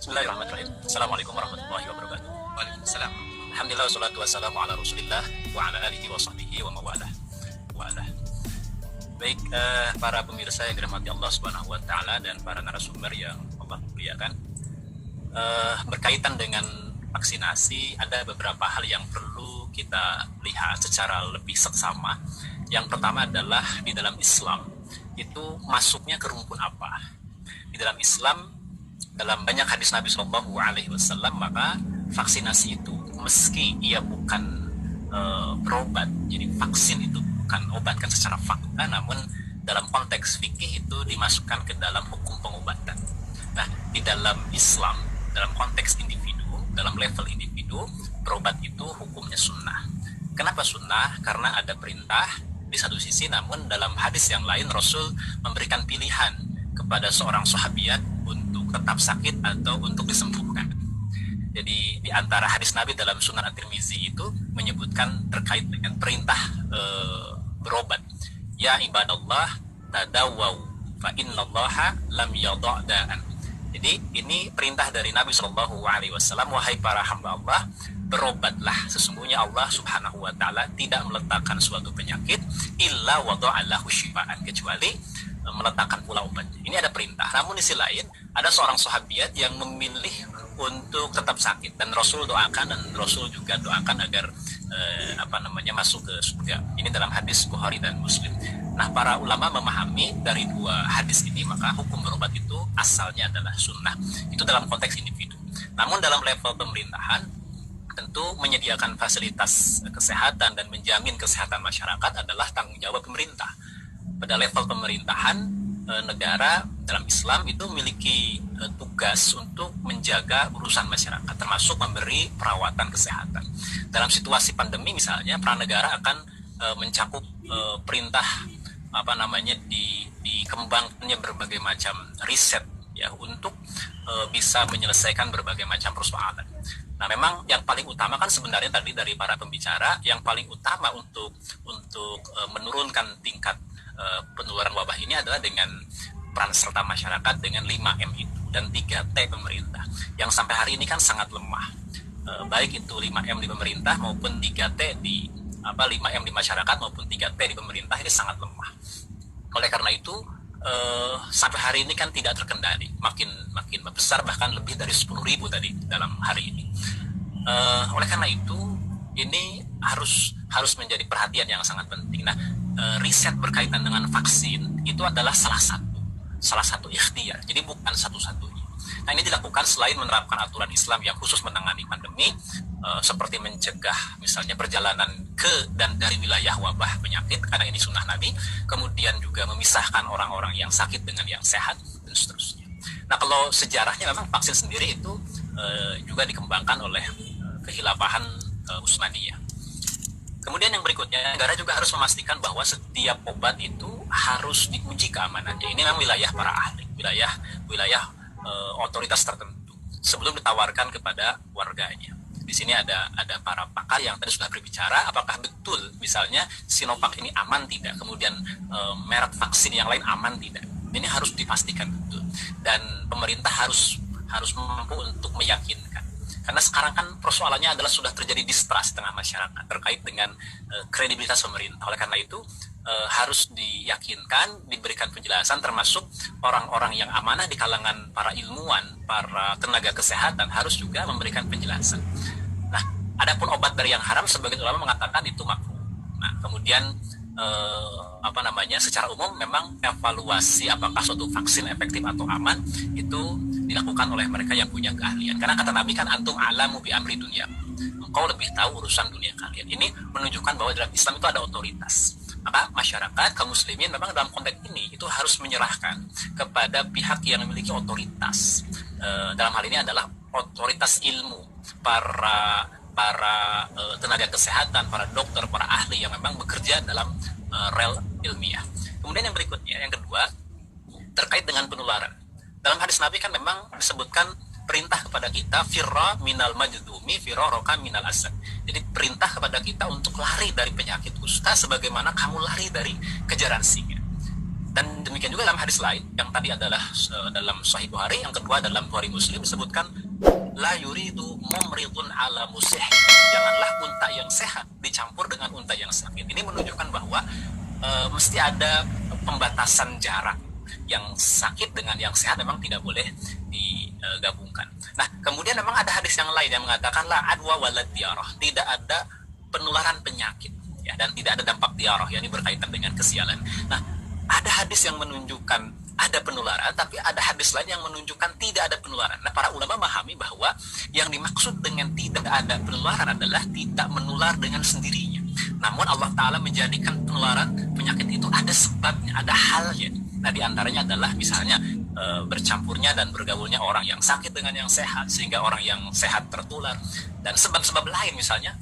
Bismillahirrahmanirrahim. Assalamualaikum warahmatullahi wabarakatuh. Waalaikumsalam. Alhamdulillah wassalatu wassalamu ala Rasulillah wa ala alihi wa sahbihi wa mawalah. Baik, para pemirsa yang dirahmati Allah Subhanahu wa taala dan para narasumber yang Allah muliakan. Berkaitan dengan vaksinasi, ada beberapa hal yang perlu kita lihat secara lebih seksama. Yang pertama adalah di dalam Islam itu masuknya ke rumpun apa? Di dalam Islam, dalam banyak hadis Nabi Shallallahu Alaihi Wasallam, maka vaksinasi itu meski ia bukan berobat, jadi vaksin itu bukan obat kan secara fakta, namun dalam konteks fikih itu dimasukkan ke dalam hukum pengobatan. Nah, di dalam Islam, dalam konteks individu, dalam level individu, berobat itu hukumnya sunnah. Kenapa sunnah? Karena ada perintah di satu sisi, namun dalam hadis yang lain Rasul memberikan pilihan kepada seorang sahabiat untuk tetap sakit atau untuk disembuhkan. Jadi di antara hadis Nabi dalam Sunan At-Tirmizi itu menyebutkan terkait dengan perintah berobat. Ya ibadallah tadawwau fa innallaha lam yadha' da'an. Jadi ini perintah dari Nabi Shallallahu Alaihi Wasallam, wahai para hamba Allah, berobatlah, sesungguhnya Allah Subhanahu Wa Taala tidak meletakkan suatu penyakit illa wada'allahu syifaan, kecuali meletakkan pula obatnya. Ini ada perintah. Namun di sisi lain ada seorang sahabiat yang memilih untuk tetap sakit, dan Rasul doakan, dan Rasul juga doakan agar masuk ke surga. Ini dalam hadis Bukhari dan Muslim. Nah, para ulama memahami dari dua hadis ini, maka hukum berobat itu asalnya adalah sunnah. Itu dalam konteks individu. Namun dalam level pemerintahan, tentu menyediakan fasilitas kesehatan dan menjamin kesehatan masyarakat adalah tanggung jawab pemerintah. Pada level pemerintahan, negara dalam Islam itu memiliki tugas untuk menjaga urusan masyarakat, termasuk memberi perawatan kesehatan. Dalam situasi pandemi misalnya, peran negara akan mencakup perintah dikembangkannya berbagai macam riset ya untuk bisa menyelesaikan berbagai macam persoalan. Nah, memang yang paling utama kan sebenarnya tadi dari para pembicara, yang paling utama untuk menurunkan tingkat penularan wabah ini adalah dengan peran serta masyarakat dengan 5M itu dan 3T pemerintah yang sampai hari ini kan sangat lemah. Baik itu 5M di pemerintah maupun 3T di 5M di masyarakat maupun 3T di pemerintah ini sangat lemah. Oleh karena itu sampai hari ini kan tidak terkendali, makin besar, bahkan lebih dari 10.000 tadi dalam hari ini. Oleh karena itu ini harus menjadi perhatian yang sangat penting. Nah, riset berkaitan dengan vaksin itu adalah salah satu ikhtiar, jadi bukan satu-satunya. Nah, ini dilakukan selain menerapkan aturan Islam yang khusus menangani pandemi, seperti mencegah misalnya perjalanan ke dan dari wilayah wabah penyakit, karena ini sunnah Nabi, kemudian juga memisahkan orang-orang yang sakit dengan yang sehat, dan seterusnya. Nah, kalau sejarahnya memang vaksin sendiri itu juga dikembangkan oleh kehilafahan Utsmaniyah. Kemudian yang berikutnya, negara juga harus memastikan bahwa setiap obat itu harus diuji keamanannya. Ini memang wilayah para ahli, wilayah otoritas tertentu sebelum ditawarkan kepada warganya. Di sini ada para pakar yang tadi sudah berbicara, apakah betul misalnya Sinovac ini aman tidak, kemudian merek vaksin yang lain aman tidak. Ini harus dipastikan betul, dan pemerintah harus mampu untuk meyakinkan. Karena sekarang kan persoalannya adalah sudah terjadi distrust tengah masyarakat terkait dengan kredibilitas pemerintah. Oleh karena itu harus diyakinkan, diberikan penjelasan, termasuk orang-orang yang amanah di kalangan para ilmuwan, para tenaga kesehatan harus juga memberikan penjelasan. Nah, adapun obat dari yang haram, sebagian ulama mengatakan itu makruh. Nah, kemudian secara umum memang evaluasi apakah suatu vaksin efektif atau aman itu dilakukan oleh mereka yang punya keahlian. Karena kata Nabi kan, antum alamu bi amri dunia, engkau lebih tahu urusan dunia kalian. Ini menunjukkan bahwa dalam Islam itu ada otoritas. Maka masyarakat, kaum muslimin memang dalam konteks ini itu harus menyerahkan kepada pihak yang memiliki otoritas. Dalam hal ini adalah otoritas ilmu, para tenaga kesehatan, para dokter, para ahli yang memang bekerja dalam rel ilmiah. Kemudian yang berikutnya, yang kedua, terkait dengan penularan. Dalam hadis Nabi kan memang disebutkan perintah kepada kita, firra minal majdumi firaraka minal asad. Jadi perintah kepada kita untuk lari dari penyakit kusta sebagaimana kamu lari dari kejaran singa. Dan demikian juga dalam hadis lain, yang tadi adalah dalam Sahih Bukhari, yang kedua dalam Bukhari Muslim disebutkan, la yuridu mumridun ala musih. Janganlah unta yang sehat dicampur dengan unta yang sakit. Ini menunjukkan bahwa mesti ada pembatasan jarak. Yang sakit dengan yang sehat memang tidak boleh digabungkan. Nah, kemudian memang ada hadis yang lain yang mengatakan la adwa walad diarah, tidak ada penularan penyakit, ya, dan tidak ada dampak diarah, yang berkaitan dengan kesialan. Nah, ada hadis yang menunjukkan ada penularan, tapi ada hadis lain yang menunjukkan tidak ada penularan. Nah, para ulama memahami bahwa yang dimaksud dengan tidak ada penularan adalah tidak menular dengan sendirinya. Namun Allah Ta'ala menjadikan penularan penyakit itu ada sebabnya, ada halnya. Nah, diantaranya adalah misalnya bercampurnya dan bergaulnya orang yang sakit dengan yang sehat, sehingga orang yang sehat tertular. Dan sebab-sebab lain misalnya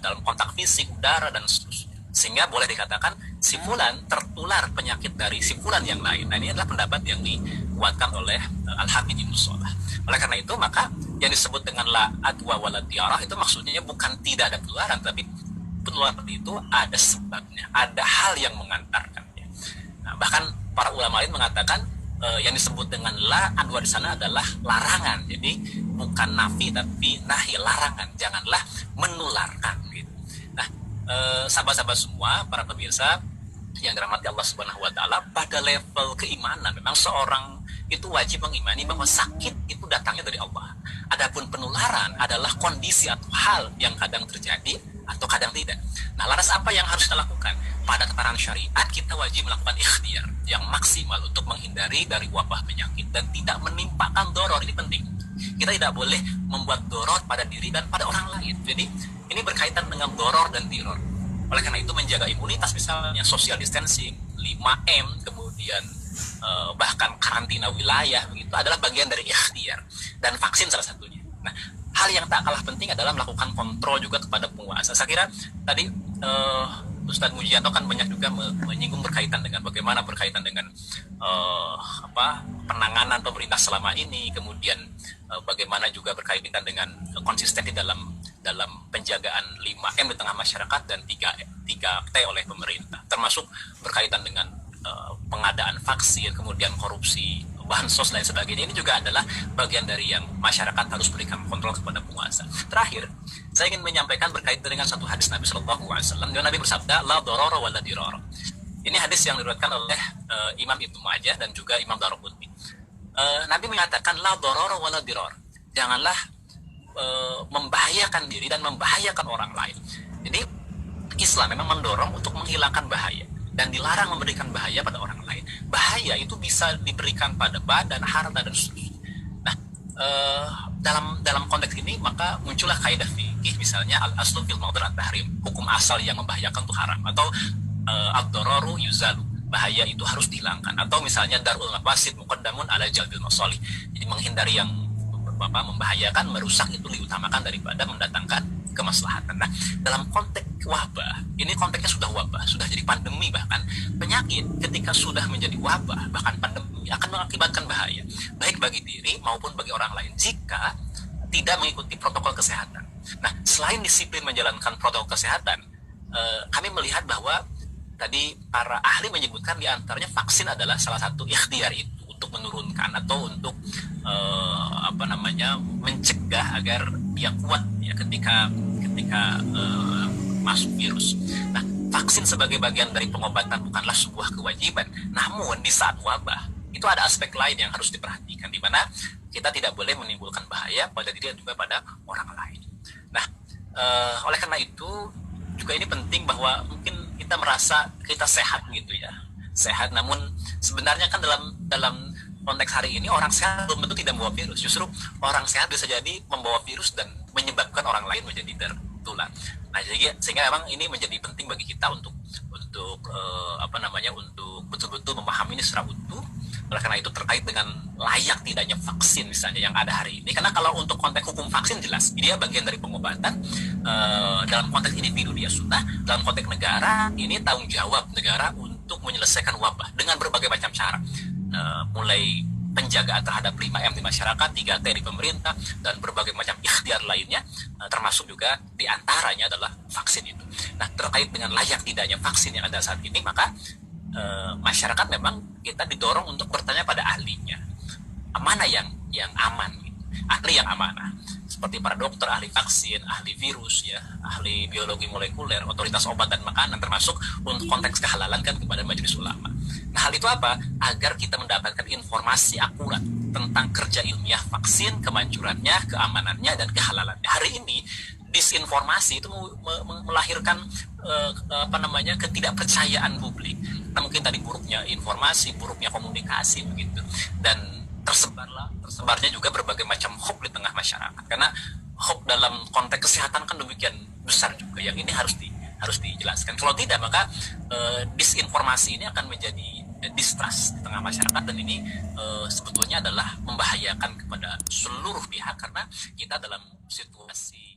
dalam kontak fisik, udara, dan seterusnya. Sehingga boleh dikatakan si fulan tertular penyakit dari si fulan yang lain. Nah, ini adalah pendapat yang dikuatkan oleh Al-Hafidz Ibnu Shalah. Oleh karena itu, maka yang disebut dengan la adwa wala diarah itu maksudnya bukan tidak ada penularan, tapi penularan itu ada sebabnya, ada hal yang mengantarkannya. Nah, bahkan para ulama lain mengatakan yang disebut dengan la adwa di sana adalah larangan. Jadi bukan nafi tapi nahi, larangan. Janganlah menularkan gitu. Nah, sahabat-sahabat semua, para pemirsa yang dirahmati Allah Subhanahu wa taala, pada level keimanan memang seorang itu wajib mengimani bahwa sakit itu datangnya dari Allah. Adapun penularan adalah kondisi atau hal yang kadang terjadi atau kadang tidak. Nah, lantas apa yang harus kita lakukan? Pada tataran syariat, kita wajib melakukan ikhtiar yang maksimal untuk menghindari dari wabah penyakit dan tidak menimpakan doror. Ini penting. Kita tidak boleh membuat doror pada diri dan pada orang lain. Jadi ini berkaitan dengan doror dan diror. Oleh karena itu, menjaga imunitas misalnya, social distancing, 5M, kemudian bahkan karantina wilayah, begitu adalah bagian dari ikhtiar. Dan vaksin salah satunya. Nah, hal yang tak kalah penting adalah melakukan kontrol juga kepada penguasa. Saya kira tadi Ustadz Mujianto kan banyak juga menyinggung berkaitan dengan bagaimana berkaitan dengan penanganan pemerintah selama ini, kemudian bagaimana juga berkaitan dengan konsisten di dalam penjagaan 5M di tengah masyarakat dan 3T oleh pemerintah, termasuk berkaitan dengan pengadaan vaksin, kemudian korupsi bansos dan sebagainya. Ini juga adalah bagian dari yang masyarakat harus berikan kontrol kepada penguasa. Terakhir, saya ingin menyampaikan berkaitan dengan satu hadis Nabi Shallallahu Alaihi Wasallam. Nabi bersabda, la dororo wala diroro. Ini hadis yang diriwayatkan oleh Imam Ibnu Majah dan juga Imam Daruqutni. Nabi mengatakan la dororo wala diroro. Janganlah membahayakan diri dan membahayakan orang lain. Jadi Islam memang mendorong untuk menghilangkan bahaya dan dilarang memberikan bahaya pada orang lain. Bahaya itu bisa diberikan pada badan, harta, dan seterusnya. Nah, dalam konteks ini maka muncullah kaidah fikih, misalnya al-aslu fil mawdhu'at tahrim, hukum asal yang membahayakan itu haram, atau ad-dararu yuzalu, bahaya itu harus dihilangkan, atau misalnya darul mafasid muqaddamun ala jalbil masalih, jadi menghindari yang membahayakan, merusak itu diutamakan daripada mendatangkan kemaslahatan. Nah, dalam konteks wabah, ini konteksnya sudah wabah, sudah jadi pandemi, bahkan penyakit ketika sudah menjadi wabah, bahkan pandemi akan mengakibatkan bahaya, baik bagi diri maupun bagi orang lain jika tidak mengikuti protokol kesehatan. Nah, selain disiplin menjalankan protokol kesehatan, kami melihat bahwa tadi para ahli menyebutkan diantaranya vaksin adalah salah satu ikhtiar itu untuk menurunkan atau untuk mencegah agar dia kuat ya ketika masuk virus. Nah, vaksin sebagai bagian dari pengobatan bukanlah sebuah kewajiban, namun di saat wabah itu ada aspek lain yang harus diperhatikan, di mana kita tidak boleh menimbulkan bahaya pada diri dan juga pada orang lain. Nah, oleh karena itu juga ini penting bahwa mungkin kita merasa kita sehat gitu ya, sehat, namun sebenarnya kan dalam konteks hari ini orang sehat belum tentu tidak membawa virus. Justru orang sehat bisa jadi membawa virus dan menyebabkan orang lain menjadi tertular. Nah, jadi sehingga memang ini menjadi penting bagi kita untuk untuk betul-betul memahami ini secara utuh. Oleh karena itu terkait dengan layak tidaknya vaksin misalnya yang ada hari ini. Karena kalau untuk konteks hukum vaksin jelas dia bagian dari pengobatan. Dalam konteks individu dia sunnah, dalam konteks negara ini tanggung jawab negara untuk menyelesaikan wabah dengan berbagai macam cara. Mulai penjagaan terhadap 5M di masyarakat, 3T di pemerintah, dan berbagai macam ikhtiar lainnya, termasuk juga diantaranya adalah vaksin itu. Nah, terkait dengan layak tidaknya vaksin yang ada saat ini, maka masyarakat memang kita didorong untuk bertanya pada ahlinya, mana yang aman, gitu. Ahli yang amanah, seperti para dokter, ahli vaksin, ahli virus, ya, ahli biologi molekuler, otoritas obat dan makanan, termasuk untuk konteks kehalalan kan kepada majelis ulama. Nah, hal itu apa? Agar kita mendapatkan informasi akurat tentang kerja ilmiah vaksin, kemanjurannya, keamanannya, dan kehalalannya. Hari ini disinformasi itu melahirkan ketidakpercayaan publik. Nah, mungkin tadi buruknya informasi, buruknya komunikasi begitu, dan tersebarnya juga berbagai macam hoax di tengah masyarakat, karena hoax dalam konteks kesehatan kan demikian besar juga, yang ini harus dijelaskan. Kalau tidak, maka disinformasi ini akan menjadi distrust di tengah masyarakat, dan ini sebetulnya adalah membahayakan kepada seluruh pihak, karena kita dalam situasi